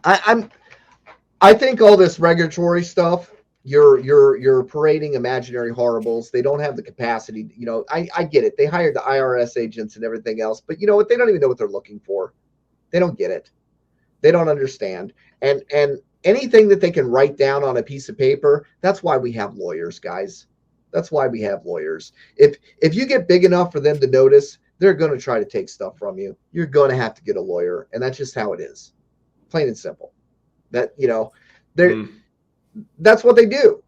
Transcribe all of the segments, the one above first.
I, I think all this regulatory stuff, you're parading imaginary horribles. They don't have the capacity. I get it. They hired the IRS agents and everything else, but you know what? They don't even know what they're looking for. They don't get it. They don't understand. And anything that they can write down on a piece of paper, that's why we have lawyers, guys. That's why we have lawyers. If you get big enough for them to notice, they're going to try to take stuff from you. You're going to have to get a lawyer, and that's just how it is. Plain and simple. That's what they do.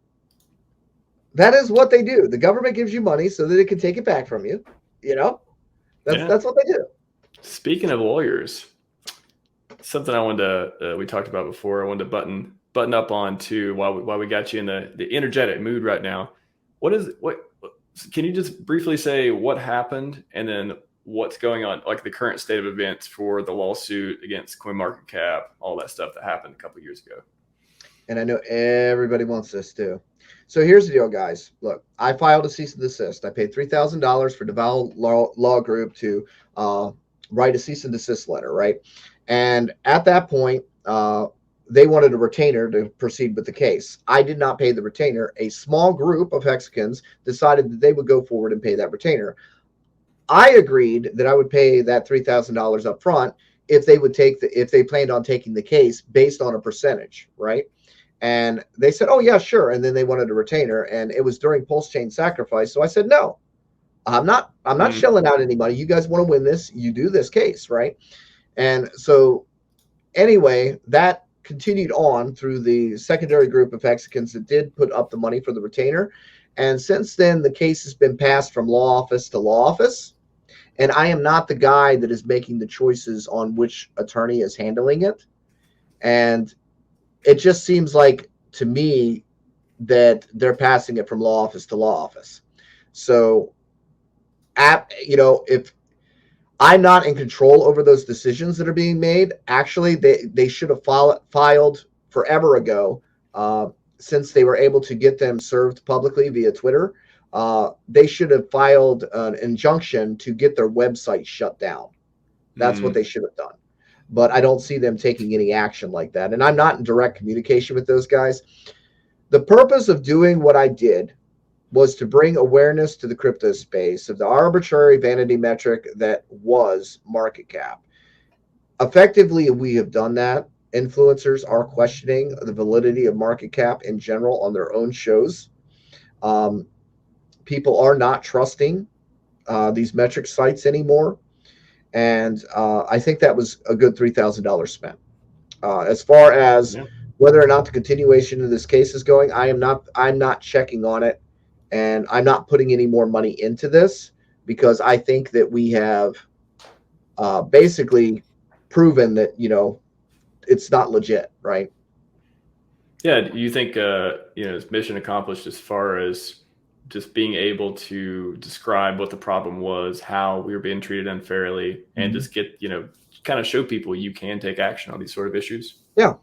That is what they do. The government gives you money so that it can take it back from you. That's what they do. Speaking of lawyers, something I wanted to we talked about before. I wanted to button up on too while we got you in the energetic mood right now. What can you just briefly say what happened and then what's going on, like the current state of events for the lawsuit against CoinMarketCap, all that stuff that happened a couple of years ago? And I know everybody wants this too. So here's the deal, guys. Look, I filed a cease and desist. I paid $3,000 for Naval Law Group to write a cease and desist letter, right? And at that point, they wanted a retainer to proceed with the case. I did not pay the retainer. A small group of Hexicans decided that they would go forward and pay that retainer. I agreed that I would pay that $3,000 up front if they planned on taking the case based on a percentage, right? And they said, oh yeah, sure. And then they wanted a retainer, and it was during PulseChain sacrifice. So I said, no, I'm not shelling out any money. You guys want to win this, you do this case, right? And so anyway, that continued on through the secondary group of Hexicans that did put up the money for the retainer. And since then, the case has been passed from law office to law office. And I am not the guy that is making the choices on which attorney is handling it. And it just seems like to me that they're passing it from law office to law office. So, if I'm not in control over those decisions that are being made, actually, they should have filed forever ago, since they were able to get them served publicly via Twitter. They should have filed an injunction to get their website shut down. That's what they should have done. But I don't see them taking any action like that. And I'm not in direct communication with those guys. The purpose of doing what I did was to bring awareness to the crypto space of the arbitrary vanity metric that was market cap. Effectively, we have done that. Influencers are questioning the validity of market cap in general on their own shows. People are not trusting these metric sites anymore. And I think that was a good $3,000 spent. As far as whether or not the continuation of this case is going, I'm not checking on it, and I'm not putting any more money into this because I think that we have basically proven that it's not legit, right? Yeah. Do you think it's mission accomplished as far as just being able to describe what the problem was, how we were being treated unfairly, and just get, kind of show people you can take action on these sort of issues? Yeah,